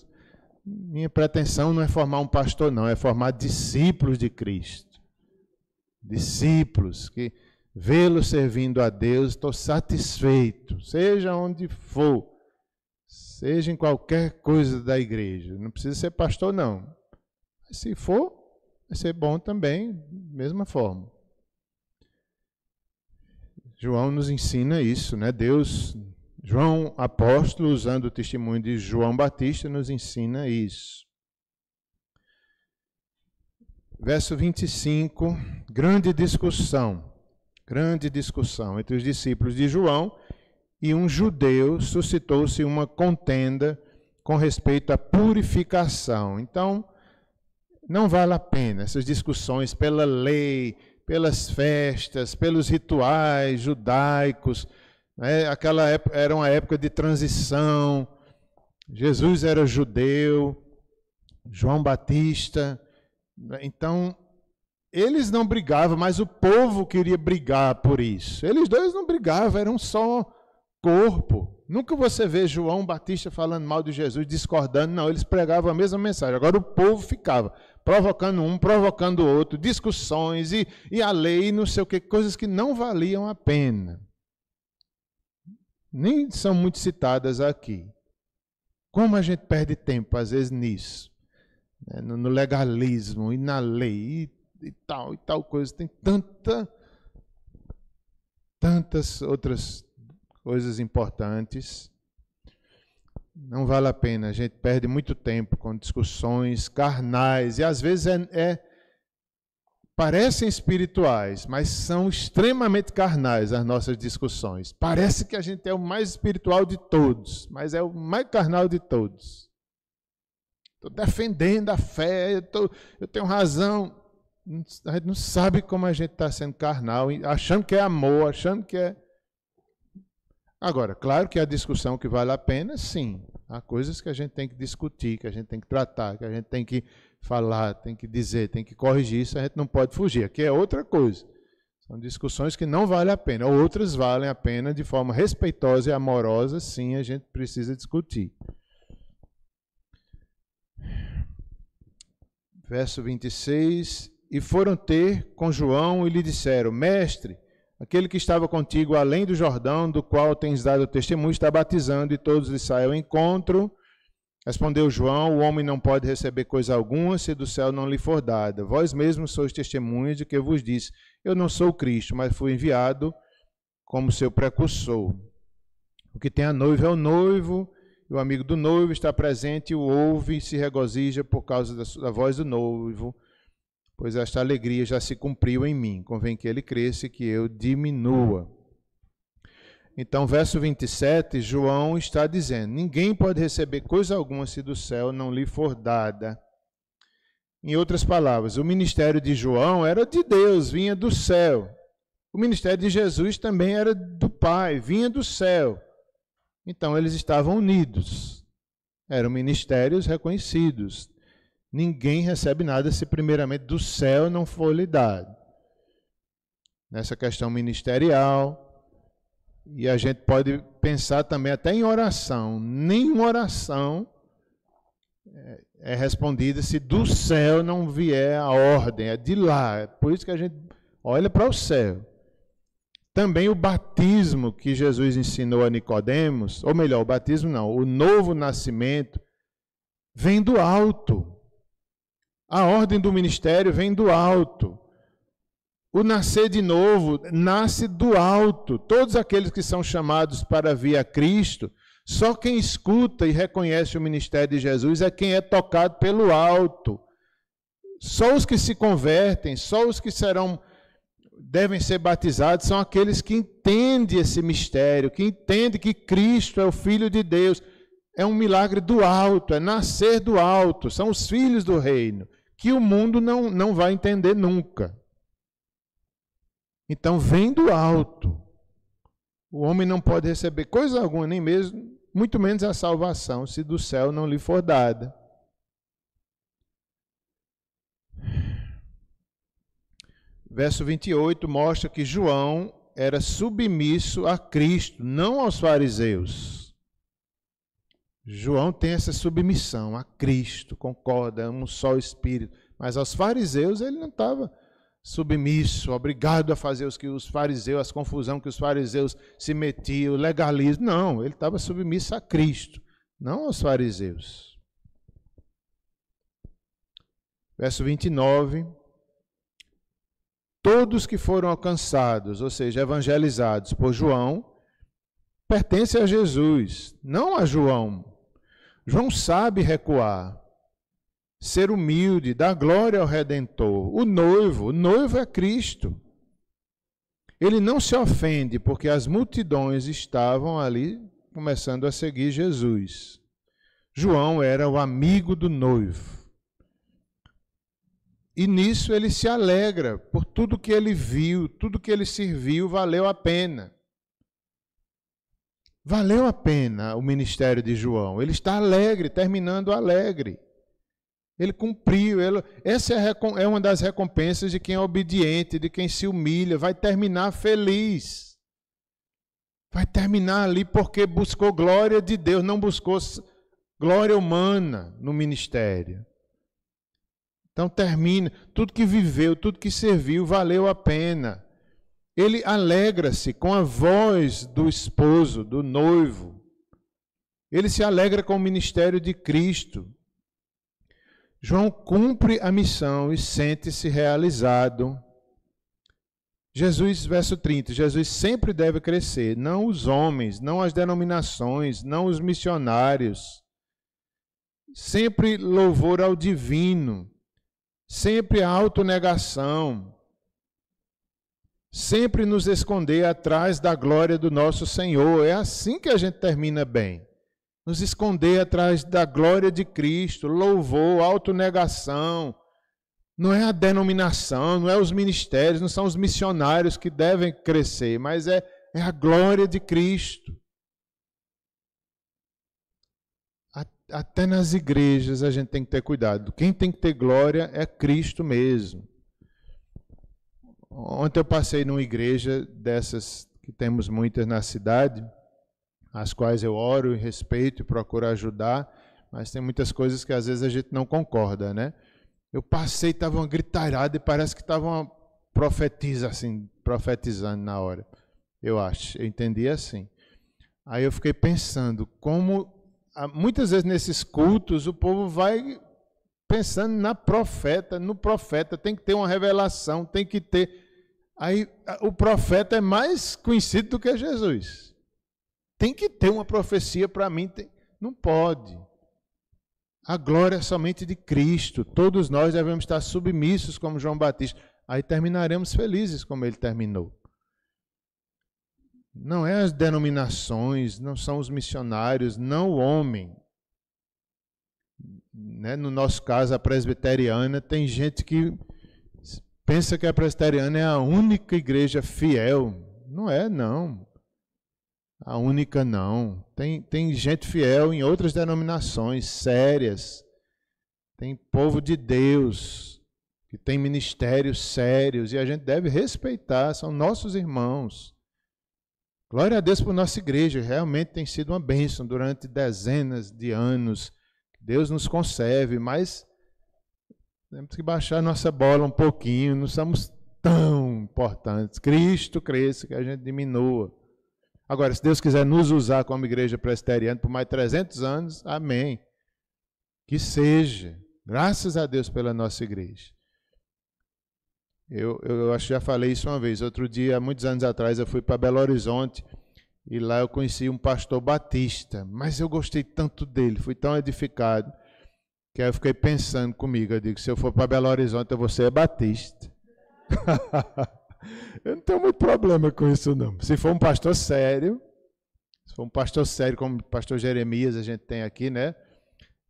Minha pretensão não é formar um pastor, não. É formar discípulos de Cristo. Discípulos que vê-lo servindo a Deus, estou satisfeito. Seja onde for. Seja em qualquer coisa da igreja. Não precisa ser pastor, não. Mas se for, vai ser bom também, mesma forma. João nos ensina isso, né? Deus João apóstolo, usando o testemunho de João Batista, nos ensina isso. Verso 25, grande discussão entre os discípulos de João e um judeu. Suscitou-se uma contenda com respeito à purificação. Então, não vale a pena essas discussões pela lei, pelas festas, pelos rituais judaicos. Aquela época era uma época de transição. Jesus era judeu, João Batista. Então, eles não brigavam, mas o povo queria brigar por isso. Eles dois não brigavam, eram só corpo. Nunca você vê João Batista falando mal de Jesus, discordando. Não, eles pregavam a mesma mensagem. Agora o povo ficava provocando um, provocando o outro, discussões e a lei, não sei o que, coisas que não valiam a pena. Nem são muito citadas aqui. Como a gente perde tempo, às vezes, nisso. No legalismo e na lei e tal coisa. Tem tantas outras coisas importantes. Não vale a pena. A gente perde muito tempo com discussões carnais. E às vezes parecem espirituais, mas são extremamente carnais as nossas discussões. Parece que a gente é o mais espiritual de todos, mas é o mais carnal de todos. Estou defendendo a fé, eu tenho razão. A gente não sabe como a gente está sendo carnal, achando que é amor, achando que é... Agora, claro que a discussão que vale a pena, sim. Há coisas que a gente tem que discutir, que a gente tem que tratar, que a gente tem que falar, tem que dizer, tem que corrigir, isso a gente não pode fugir. Aqui é outra coisa. São discussões que não valem a pena. Outras valem a pena de forma respeitosa e amorosa, sim, a gente precisa discutir. Verso 26, e foram ter com João e lhe disseram, mestre, aquele que estava contigo além do Jordão, do qual tens dado testemunho, está batizando, e todos lhe saem ao encontro. Respondeu João, o homem não pode receber coisa alguma, se do céu não lhe for dada. Vós mesmos sois testemunhas de que eu vos disse, eu não sou o Cristo, mas fui enviado como seu precursor. O que tem a noiva é o noivo, e o amigo do noivo está presente, o ouve e se regozija por causa da voz do noivo, pois esta alegria já se cumpriu em mim. Convém que ele cresça e que eu diminua. Então, verso 27, João está dizendo, ninguém pode receber coisa alguma se do céu não lhe for dada. Em outras palavras, o ministério de João era de Deus, vinha do céu. O ministério de Jesus também era do Pai, vinha do céu. Então, eles estavam unidos. Eram ministérios reconhecidos. Ninguém recebe nada se primeiramente do céu não for lhe dado. Nessa questão ministerial, e a gente pode pensar também até em oração. Nenhuma oração é respondida se do céu não vier a ordem, é de lá. É por isso que a gente olha para o céu. Também o batismo que Jesus ensinou a Nicodemos, ou melhor, o batismo não, o novo nascimento, vem do alto. A ordem do ministério vem do alto. O nascer de novo nasce do alto. Todos aqueles que são chamados para vir a Cristo, só quem escuta e reconhece o ministério de Jesus é quem é tocado pelo alto. Só os que se convertem, só os que devem ser batizados, são aqueles que entendem esse mistério, que entendem que Cristo é o Filho de Deus. É um milagre do alto, é nascer do alto. São os filhos do reino, que o mundo não vai entender nunca. Então, vem do alto. O homem não pode receber coisa alguma, nem mesmo, muito menos a salvação, se do céu não lhe for dada. Verso 28 mostra que João era submisso a Cristo, não aos fariseus. João tem essa submissão a Cristo, concorda, ama um só Espírito. Mas aos fariseus ele não estava submisso, obrigado a fazer os fariseus, as confusão que os fariseus se metiam, o legalismo. Não, ele estava submisso a Cristo, não aos fariseus. Verso 29. Todos que foram alcançados, ou seja, evangelizados por João, pertence a Jesus, não a João. João sabe recuar, ser humilde, dar glória ao Redentor. O noivo é Cristo. Ele não se ofende porque as multidões estavam ali começando a seguir Jesus. João era o amigo do noivo. E nisso ele se alegra por tudo que ele viu, tudo que ele serviu, valeu a pena. Valeu a pena o ministério de João. Ele está alegre, terminando alegre. Ele cumpriu. Essa é uma das recompensas de quem é obediente, de quem se humilha. Vai terminar feliz. Vai terminar ali porque buscou glória de Deus, não buscou glória humana no ministério. Então termina, tudo que viveu, tudo que serviu, valeu a pena. Ele alegra-se com a voz do esposo, do noivo. Ele se alegra com o ministério de Cristo. João cumpre a missão e sente-se realizado. Jesus, verso 30, Jesus sempre deve crescer, não os homens, não as denominações, não os missionários. Sempre louvor ao divino. Sempre a autonegação, sempre nos esconder atrás da glória do nosso Senhor. É assim que a gente termina bem. Nos esconder atrás da glória de Cristo, louvor, autonegação. Não é a denominação, não é os ministérios, não são os missionários que devem crescer, mas é a glória de Cristo. Até nas igrejas a gente tem que ter cuidado. Quem tem que ter glória é Cristo mesmo. Ontem eu passei numa igreja dessas que temos muitas na cidade, as quais eu oro e respeito e procuro ajudar, mas tem muitas coisas que às vezes a gente não concorda, né? Eu passei, estava uma gritarada e parece que estavam profetizando na hora. Eu entendi assim. Aí eu fiquei pensando como muitas vezes nesses cultos o povo vai pensando no profeta, tem que ter uma revelação, tem que ter. Aí o profeta é mais conhecido do que Jesus. Tem que ter uma profecia para mim, não pode. A glória é somente de Cristo, todos nós devemos estar submissos como João Batista, aí terminaremos felizes como ele terminou. Não é as denominações, não são os missionários, não o homem. Né? No nosso caso, a presbiteriana, tem gente que pensa que a presbiteriana é a única igreja fiel. Não é, não. A única não. Tem gente fiel em outras denominações sérias. Tem povo de Deus que tem ministérios sérios e a gente deve respeitar, são nossos irmãos. Glória a Deus por nossa igreja, realmente tem sido uma bênção durante dezenas de anos. Deus nos conserve, mas temos que baixar nossa bola um pouquinho, não somos tão importantes. Cristo cresça, que a gente diminua. Agora, se Deus quiser nos usar como igreja presbiteriana por mais 300 anos, amém. Que seja. Graças a Deus pela nossa igreja. Eu acho que já falei isso uma vez. Outro dia, há muitos anos atrás, eu fui para Belo Horizonte e lá eu conheci um pastor batista, mas eu gostei tanto dele, fui tão edificado, que aí eu fiquei pensando comigo, eu digo, se eu for para Belo Horizonte, eu vou ser batista. Eu não tenho muito problema com isso, não. Se for um pastor sério, como o pastor Jeremias a gente tem aqui, né?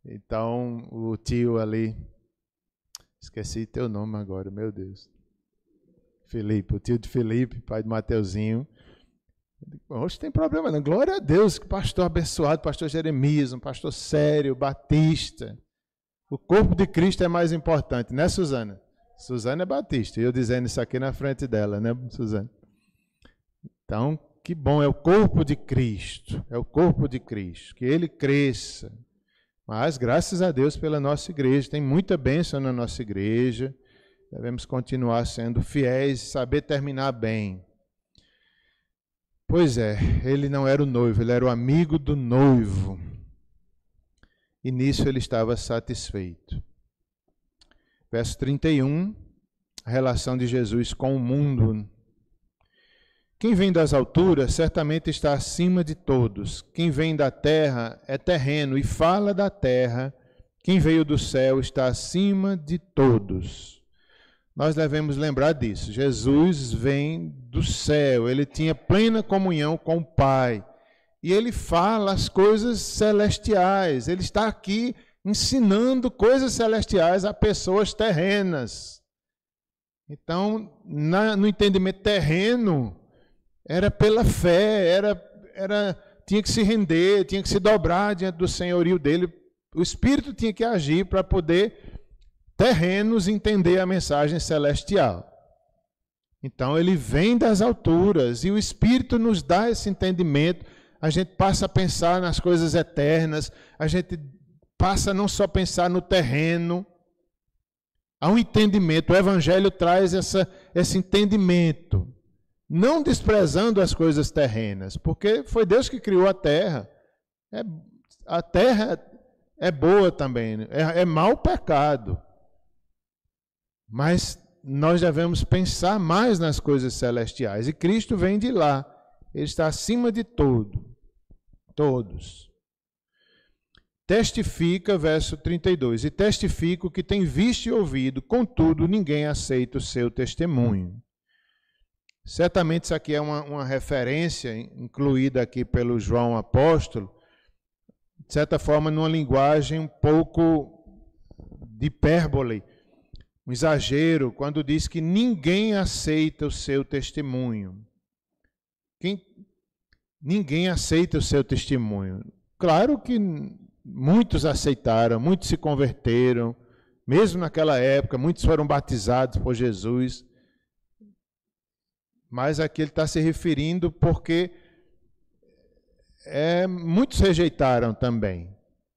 Então, o tio ali, esqueci teu nome agora, meu Deus. Felipe, o tio de Felipe, pai de Mateuzinho. Hoje tem problema não. Glória a Deus, que pastor abençoado, pastor Jeremias, um pastor sério, batista. O corpo de Cristo é mais importante, né, Suzana? Suzana é batista, e eu dizendo isso aqui na frente dela, né, Suzana? Então, que bom, é o corpo de Cristo, que ele cresça. Mas, graças a Deus pela nossa igreja, tem muita bênção na nossa igreja, devemos continuar sendo fiéis e saber terminar bem. Pois é, ele não era o noivo, ele era o amigo do noivo. E nisso ele estava satisfeito. Verso 31, a relação de Jesus com o mundo. Quem vem das alturas certamente está acima de todos. Quem vem da terra é terreno e fala da terra. Quem veio do céu está acima de todos. Nós devemos lembrar disso. Jesus vem do céu, ele tinha plena comunhão com o Pai. E ele fala as coisas celestiais. Ele está aqui ensinando coisas celestiais a pessoas terrenas. Então, no entendimento terreno, era pela fé, tinha que se render, tinha que se dobrar diante do senhorio dele. O Espírito tinha que agir para poder terrenos entender a mensagem celestial. Então ele vem das alturas e o Espírito nos dá esse entendimento. A gente passa a pensar nas coisas eternas, a gente passa a não só pensar no terreno. Há um entendimento, o Evangelho traz esse entendimento. Não desprezando as coisas terrenas, porque foi Deus que criou a terra. A terra é boa também, é mau o pecado. Mas nós devemos pensar mais nas coisas celestiais. E Cristo vem de lá. Ele está acima de tudo. Todos. Testifica, verso 32. E testifico que tem visto e ouvido, contudo ninguém aceita o seu testemunho. Certamente isso aqui é uma referência incluída aqui pelo João Apóstolo, de certa forma numa linguagem um pouco de hipérbole, um exagero, quando diz que ninguém aceita o seu testemunho. Ninguém aceita o seu testemunho. Claro que muitos aceitaram, muitos se converteram, mesmo naquela época, muitos foram batizados por Jesus. Mas aqui ele está se referindo porque muitos rejeitaram também.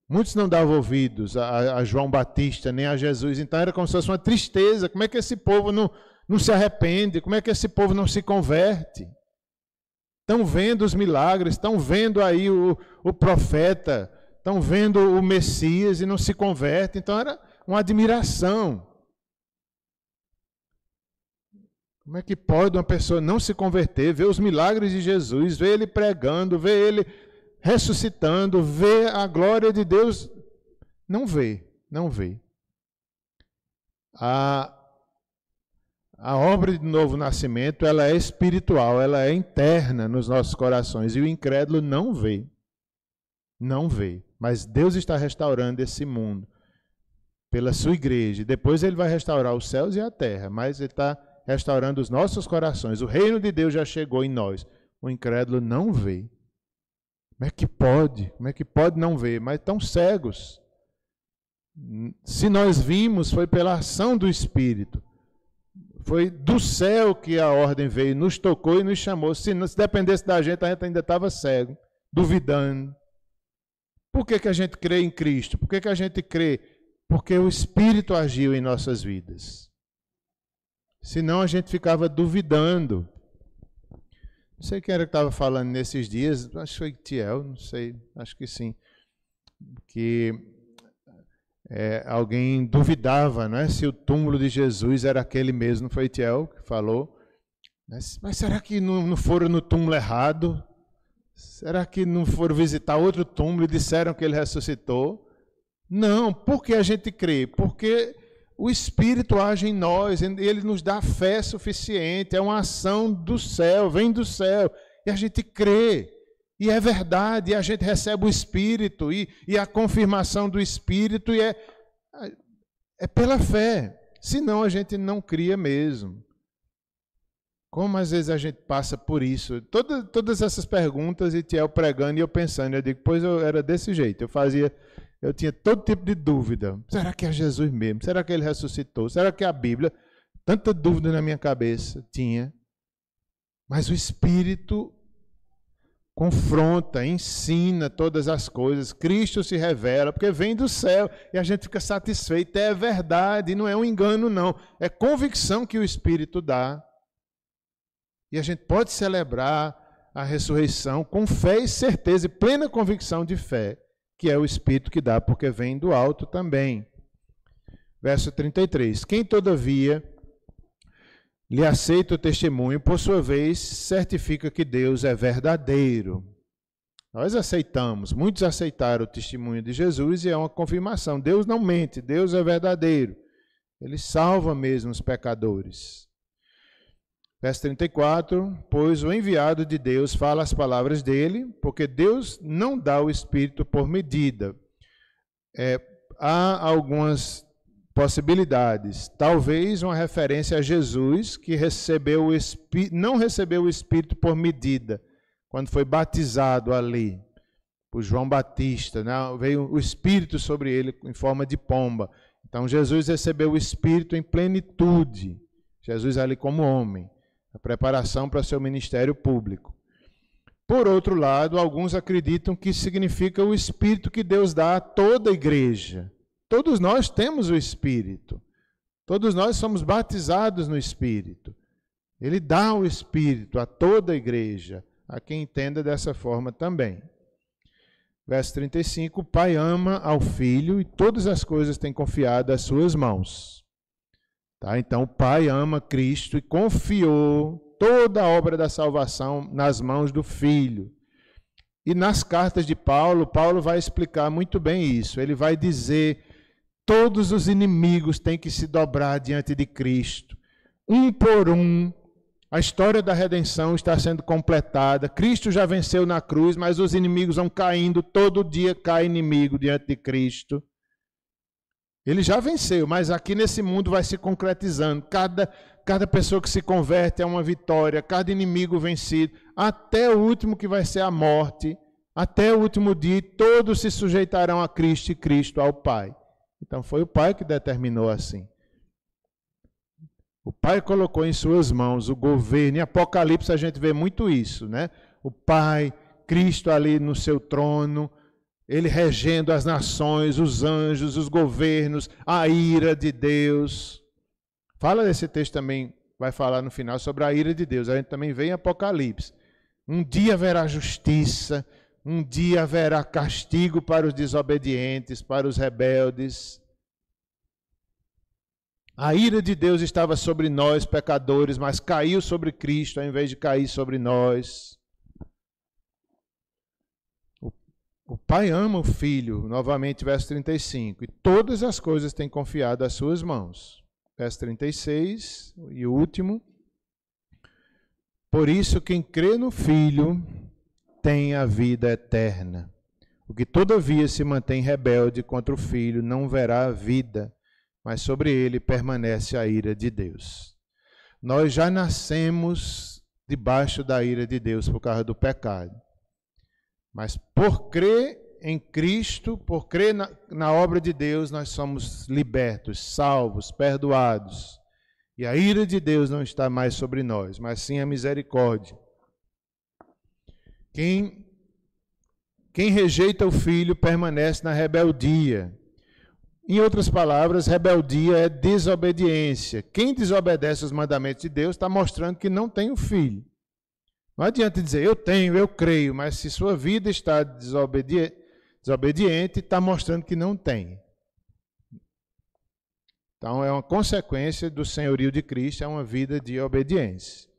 Muitos não davam ouvidos a João Batista, nem a Jesus. Então era como se fosse uma tristeza. Como é que esse povo não se arrepende? Como é que esse povo não se converte? Estão vendo os milagres, estão vendo aí o profeta, estão vendo o Messias e não se converte. Então era uma admiração. Como é que pode uma pessoa não se converter, ver os milagres de Jesus, ver ele pregando, ver ele ressuscitando, ver a glória de Deus? Não vê, não vê. A obra de novo nascimento, ela é espiritual, ela é interna nos nossos corações e o incrédulo não vê. Não vê. Mas Deus está restaurando esse mundo pela sua igreja. Depois ele vai restaurar os céus e a terra, mas ele está restaurando os nossos corações. O reino de Deus já chegou em nós. O incrédulo não vê. Como é que pode? Como é que pode não ver? Mas estão cegos. Se nós vimos, foi pela ação do Espírito. Foi do céu que a ordem veio, nos tocou e nos chamou. Se dependesse da gente, a gente ainda estava cego, duvidando. Por que a gente crê em Cristo? Por que a gente crê? Porque o Espírito agiu em nossas vidas. Senão a gente ficava duvidando. Não sei quem era que estava falando nesses dias, acho que foi Tiel, não sei, acho que sim. Que alguém duvidava, né, se o túmulo de Jesus era aquele mesmo, não foi Tiel que falou? Mas será que não foram no túmulo errado? Será que não foram visitar outro túmulo e disseram que ele ressuscitou? Não, por que a gente crê? Porque o Espírito age em nós, ele nos dá fé suficiente, é uma ação do céu, vem do céu, e a gente crê, e é verdade, e a gente recebe o Espírito, e a confirmação do Espírito, e é pela fé, senão a gente não cria mesmo. Como às vezes a gente passa por isso, todas essas perguntas, e Tiel pregando, e eu pensando, eu digo, pois eu era desse jeito, eu tinha todo tipo de dúvida. Será que é Jesus mesmo? Será que ele ressuscitou? Será que é a Bíblia? Tanta dúvida na minha cabeça tinha. Mas o Espírito confronta, ensina todas as coisas. Cristo se revela, porque vem do céu e a gente fica satisfeito. É verdade, não é um engano não. É convicção que o Espírito dá. E a gente pode celebrar a ressurreição com fé e certeza e plena convicção de fé, que é o Espírito que dá, porque vem do alto também. Verso 33. Quem, todavia, lhe aceita o testemunho, por sua vez, certifica que Deus é verdadeiro. Nós aceitamos, muitos aceitaram o testemunho de Jesus e é uma confirmação. Deus não mente, Deus é verdadeiro. Ele salva mesmo os pecadores. Verso 34, pois o enviado de Deus fala as palavras dele, porque Deus não dá o Espírito por medida. Há algumas possibilidades. Talvez uma referência a Jesus, que não recebeu o Espírito por medida, quando foi batizado ali, por João Batista, né? Veio o Espírito sobre ele em forma de pomba. Então Jesus recebeu o Espírito em plenitude, Jesus ali como homem, a preparação para seu ministério público. Por outro lado, alguns acreditam que significa o Espírito que Deus dá a toda a igreja. Todos nós temos o Espírito, todos nós somos batizados no Espírito. Ele dá o Espírito a toda a igreja, a quem entenda dessa forma também. Verso 35, o Pai ama ao Filho e todas as coisas tem confiado às suas mãos. Tá? Então o Pai ama Cristo e confiou toda a obra da salvação nas mãos do Filho. E nas cartas de Paulo, Paulo vai explicar muito bem isso. Ele vai dizer, todos os inimigos têm que se dobrar diante de Cristo, um por um. A história da redenção está sendo completada. Cristo já venceu na cruz, mas os inimigos vão caindo. Todo dia cai inimigo diante de Cristo. Ele já venceu, mas aqui nesse mundo vai se concretizando. Cada pessoa que se converte é uma vitória. Cada inimigo vencido. Até o último que vai ser a morte. Até o último dia, todos se sujeitarão a Cristo e Cristo ao Pai. Então foi o Pai que determinou assim. O Pai colocou em suas mãos o governo. Em Apocalipse a gente vê muito isso, né? O Pai, Cristo ali no seu trono, ele regendo as nações, os anjos, os governos, a ira de Deus. Fala desse texto também, vai falar no final sobre a ira de Deus. A gente também vê em Apocalipse. Um dia haverá justiça, um dia haverá castigo para os desobedientes, para os rebeldes. A ira de Deus estava sobre nós, pecadores, mas caiu sobre Cristo ao invés de cair sobre nós. O Pai ama o Filho, novamente, verso 35, e todas as coisas têm confiado às suas mãos. Verso 36, e o último. Por isso, quem crê no Filho tem a vida eterna. O que todavia se mantém rebelde contra o Filho não verá a vida, mas sobre ele permanece a ira de Deus. Nós já nascemos debaixo da ira de Deus por causa do pecado. Mas por crer em Cristo, por crer na obra de Deus, nós somos libertos, salvos, perdoados. E a ira de Deus não está mais sobre nós, mas sim a misericórdia. Quem rejeita o Filho permanece na rebeldia. Em outras palavras, rebeldia é desobediência. Quem desobedece os mandamentos de Deus está mostrando que não tem o Filho. Não adianta dizer, eu tenho, eu creio, mas se sua vida está desobediente, está mostrando que não tem. Então, é uma consequência do senhorio de Cristo, é uma vida de obediência.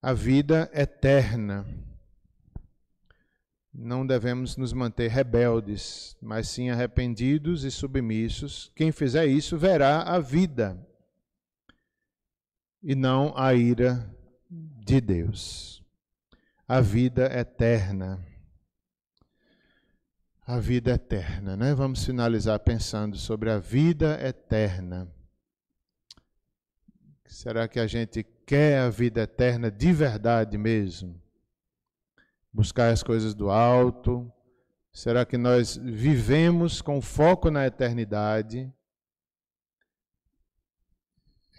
A vida eterna. Não devemos nos manter rebeldes, mas sim arrependidos e submissos. Quem fizer isso verá a vida e não a ira de Deus. A vida eterna. A vida eterna, né? Vamos finalizar pensando sobre a vida eterna. Será que a gente quer a vida eterna de verdade mesmo? Buscar as coisas do alto? Será que nós vivemos com foco na eternidade?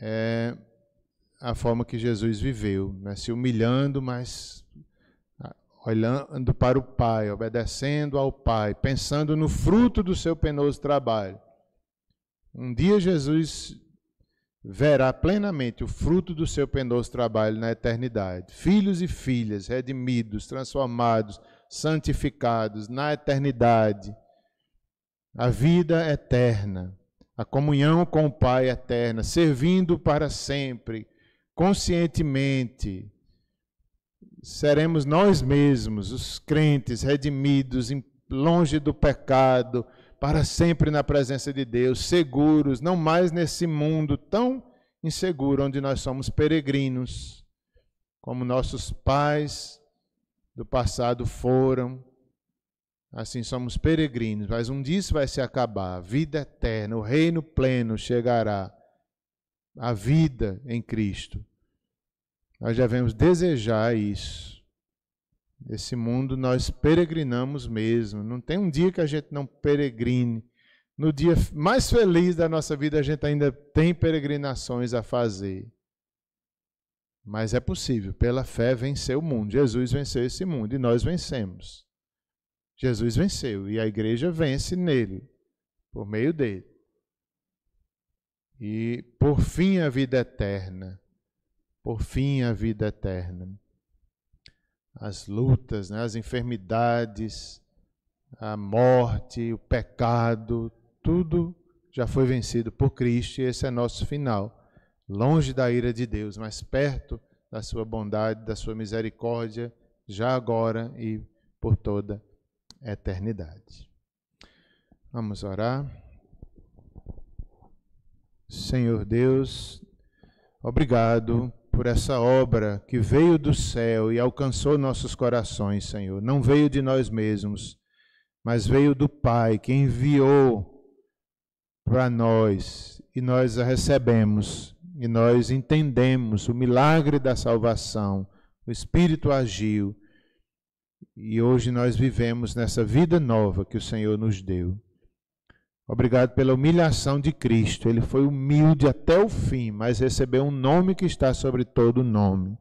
É a forma que Jesus viveu, né? Se humilhando, mas olhando para o Pai, obedecendo ao Pai, pensando no fruto do seu penoso trabalho. Um dia Jesus verá plenamente o fruto do seu penoso trabalho na eternidade. Filhos e filhas redimidos, transformados, santificados na eternidade. A vida eterna. a comunhão com o Pai eterna, servindo para sempre, conscientemente. Seremos nós mesmos, os crentes redimidos, longe do pecado, para sempre na presença de Deus, seguros, não mais nesse mundo tão inseguro, onde nós somos peregrinos, como nossos pais do passado foram. Assim somos peregrinos, mas um dia isso vai se acabar, a vida eterna, o reino pleno chegará, a vida em Cristo. Nós devemos desejar isso. Nesse mundo nós peregrinamos mesmo, não tem um dia que a gente não peregrine. No dia mais feliz da nossa vida a gente ainda tem peregrinações a fazer. Mas é possível, pela fé, vencer o mundo. Jesus venceu esse mundo e nós vencemos. Jesus venceu e a igreja vence nele, por meio dele. E por fim a vida eterna. Por fim a vida eterna. As lutas, né, as enfermidades, a morte, o pecado, tudo já foi vencido por Cristo e esse é nosso final. Longe da ira de Deus, mas perto da sua bondade, da sua misericórdia, já agora e por toda a eternidade. Vamos orar. Senhor Deus, obrigado por essa obra que veio do céu e alcançou nossos corações, Senhor. Não veio de nós mesmos, mas veio do Pai, que enviou para nós e nós a recebemos. E nós entendemos o milagre da salvação, o Espírito agiu, e hoje nós vivemos nessa vida nova que o Senhor nos deu. Obrigado pela humilhação de Cristo, Ele foi humilde até o fim, mas recebeu um nome que está sobre todo nome.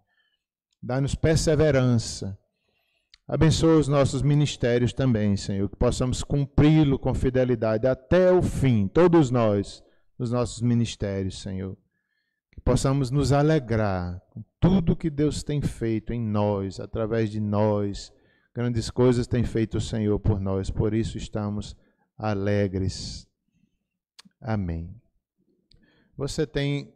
Dá-nos perseverança. Abençoa os nossos ministérios também, Senhor, que possamos cumpri-lo com fidelidade até o fim, todos nós, nos nossos ministérios, Senhor. Que possamos nos alegrar com tudo que Deus tem feito em nós, através de nós. Grandes coisas tem feito o Senhor por nós, por isso estamos alegres. Amém. Você tem